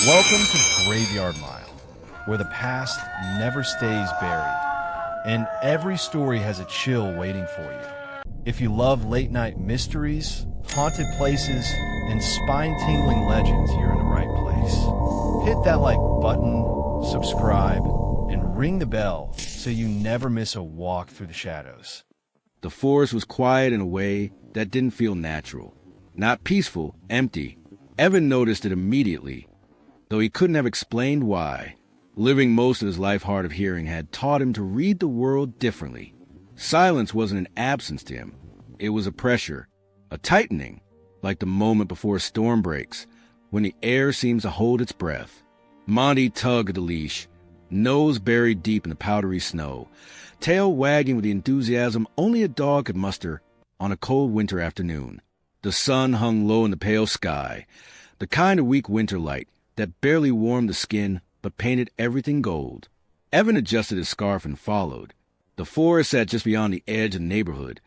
Welcome to Graveyard Mile, where the past never stays buried, and every story has a chill waiting for you. If you love late-night mysteries, haunted places, and spine-tingling legends, you're in the right place. Hit that like button, subscribe, and ring the bell so you never miss a walk through the shadows. The forest was quiet in a way that didn't feel natural. Not peaceful, empty. Evan noticed it immediately, though he couldn't have explained why. Living most of his life hard of hearing had taught him to read the world differently. Silence wasn't an absence to him. It was a pressure, a tightening, like the moment before a storm breaks, when the air seems to hold its breath. Monty tugged at the leash, nose buried deep in the powdery snow, tail wagging with the enthusiasm only a dog could muster on a cold winter afternoon. The sun hung low in the pale sky, the kind of weak winter light that barely warmed the skin but painted everything gold. Evan adjusted his scarf and followed. The forest sat just beyond the edge of the neighborhood,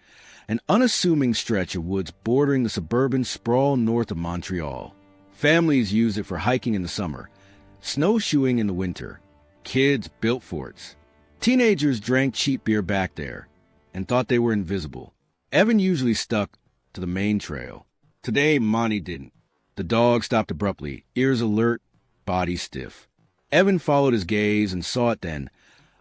an unassuming stretch of woods bordering the suburban sprawl north of Montreal. Families used it for hiking in the summer, snowshoeing in the winter. Kids built forts. Teenagers drank cheap beer back there and thought they were invisible. Evan usually stuck to the main trail. Today, Monty didn't. The dog stopped abruptly, ears alert, body stiff. Evan followed his gaze and saw it then,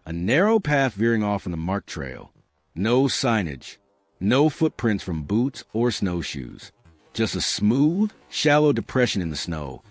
a narrow path veering off on the marked trail. No signage, no footprints from boots or snowshoes. Just a smooth, shallow depression in the snow,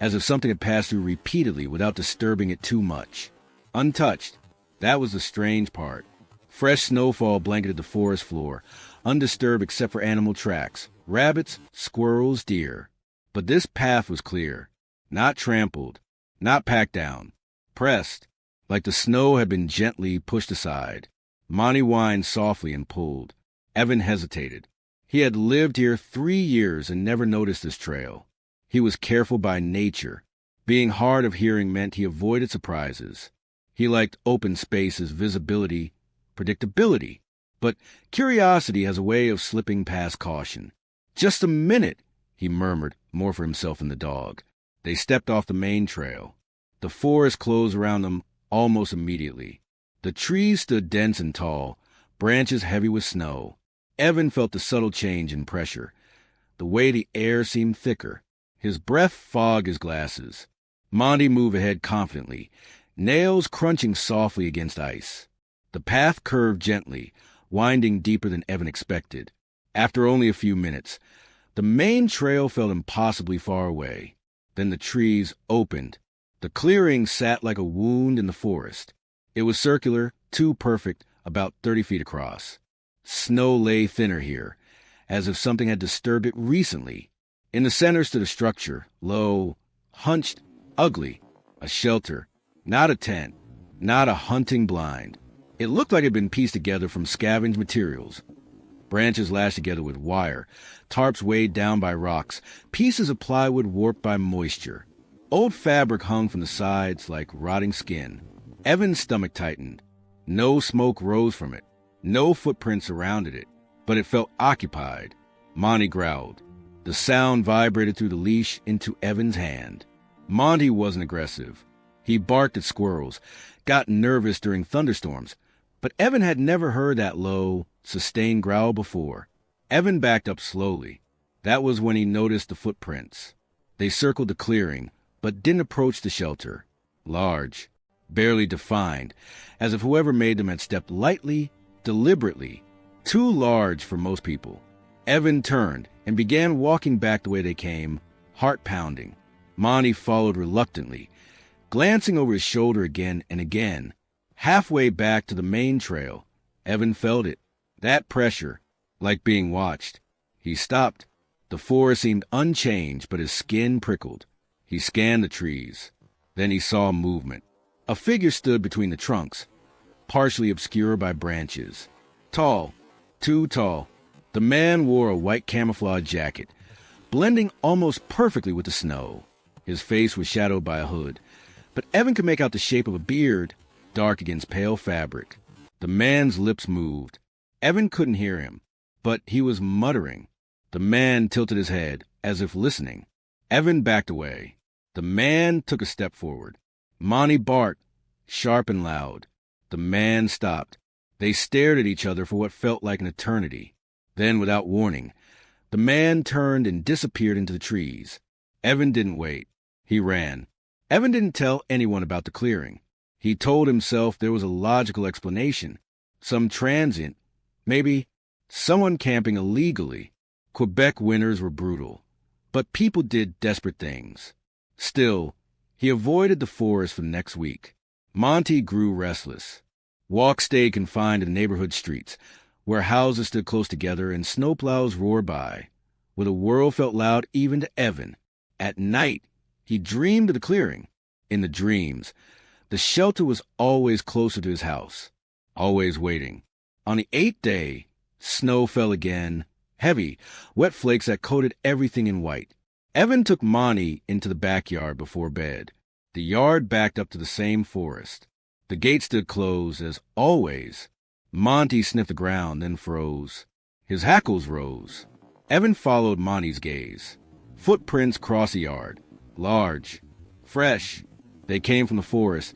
as if something had passed through repeatedly without disturbing it too much. Untouched. That was the strange part. Fresh snowfall blanketed the forest floor, undisturbed except for animal tracks, rabbits, squirrels, deer. But this path was clear, not trampled, not packed down, pressed, like the snow had been gently pushed aside. Monty whined softly and pulled. Evan hesitated. He had lived here 3 years and never noticed this trail. He was careful by nature. Being hard of hearing meant he avoided surprises. He liked open spaces, visibility, predictability. But curiosity has a way of slipping past caution. "Just a minute," he murmured, more for himself than the dog. They stepped off the main trail. The forest closed around them almost immediately. The trees stood dense and tall, branches heavy with snow. Evan felt the subtle change in pressure. The way the air seemed thicker. His breath fogged his glasses. Monty moved ahead confidently, nails crunching softly against ice. The path curved gently, winding deeper than Evan expected. After only a few minutes, the main trail felt impossibly far away. Then the trees opened. The clearing sat like a wound in the forest. It was circular, too perfect, about 30 feet across. Snow lay thinner here, as if something had disturbed it recently. In the center stood a structure, low, hunched, ugly, a shelter, not a tent, not a hunting blind. It looked like it had been pieced together from scavenged materials. Branches lashed together with wire, tarps weighed down by rocks, pieces of plywood warped by moisture. Old fabric hung from the sides like rotting skin. Evan's stomach tightened. No smoke rose from it. No footprints surrounded it, but it felt occupied. Monty growled. The sound vibrated through the leash into Evan's hand. Monty wasn't aggressive. He barked at squirrels, got nervous during thunderstorms, but Evan had never heard that low, sustained growl before. Evan backed up slowly. That was when he noticed the footprints. They circled the clearing, but didn't approach the shelter. Large, barely defined, as if whoever made them had stepped lightly, deliberately, too large for most people. Evan turned and began walking back the way they came, heart pounding. Monty followed reluctantly, glancing over his shoulder again and again. Halfway back to the main trail, Evan felt it. That pressure, like being watched. He stopped. The forest seemed unchanged, but his skin prickled. He scanned the trees. Then he saw movement. A figure stood between the trunks, partially obscured by branches. Tall, too tall. The man wore a white camouflage jacket, blending almost perfectly with the snow. His face was shadowed by a hood, but Evan could make out the shape of a beard, dark against pale fabric. The man's lips moved. Evan couldn't hear him, but he was muttering. The man tilted his head, as if listening. Evan backed away. The man took a step forward. Monty barked, sharp and loud. The man stopped. They stared at each other for what felt like an eternity. Then, without warning, the man turned and disappeared into the trees. Evan didn't wait. He ran. Evan didn't tell anyone about the clearing. He told himself there was a logical explanation. Some transient, maybe someone camping illegally. Quebec winters were brutal, but people did desperate things. Still, he avoided the forest for the next week. Monty grew restless. Walks stayed confined to the neighborhood streets, where houses stood close together and snowplows roared by, where the world felt loud even to Evan. At night, he dreamed of the clearing. In the dreams, the shelter was always closer to his house, always waiting. On the 8th day, snow fell again, heavy, wet flakes that coated everything in white. Evan took Monty into the backyard before bed. The yard backed up to the same forest. The gate stood closed, as always. Monty sniffed the ground, then froze. His hackles rose. Evan followed Monty's gaze. Footprints crossed the yard. Large. Fresh. They came from the forest,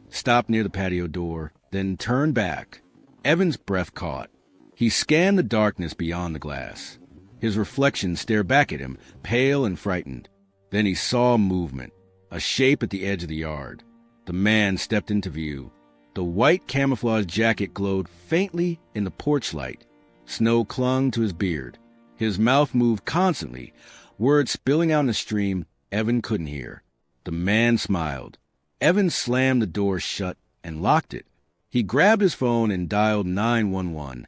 stopped near the patio door, then turned back. Evan's breath caught. He scanned the darkness beyond the glass. His reflection stared back at him, pale and frightened. Then he saw movement, a shape at the edge of the yard. The man stepped into view. The white camouflage jacket glowed faintly in the porch light. Snow clung to his beard. His mouth moved constantly, words spilling out in a stream Evan couldn't hear. The man smiled. Evan slammed the door shut and locked it. He grabbed his phone and dialed 911,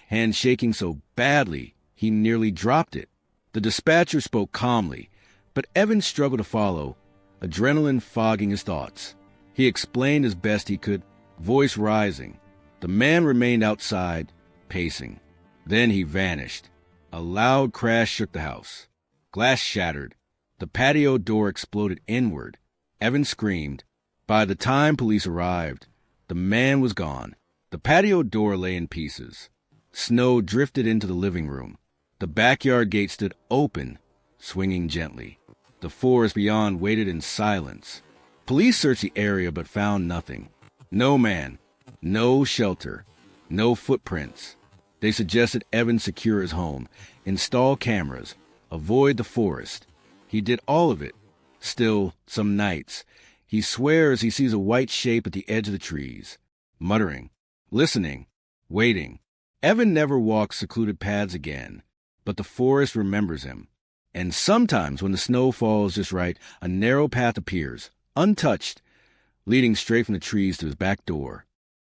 hand shaking so badly he nearly dropped it. The dispatcher spoke calmly, but Evan struggled to follow, adrenaline fogging his thoughts. He explained as best he could, voice rising. The man remained outside, pacing. Then he vanished. A loud crash shook the house. Glass shattered. The patio door exploded inward. Evan screamed. By the time police arrived, the man was gone. The patio door lay in pieces. Snow drifted into the living room. The backyard gate stood open, swinging gently. The forest beyond waited in silence. Police searched the area but found nothing. No man, no shelter, no footprints. They suggested Evan secure his home, install cameras, avoid the forest. He did all of it. Still, some nights, he swears he sees a white shape at the edge of the trees, muttering, listening, waiting. Evan never walks secluded paths again, but the forest remembers him. And sometimes when the snow falls just right, a narrow path appears, untouched, leading straight from the trees to his back door.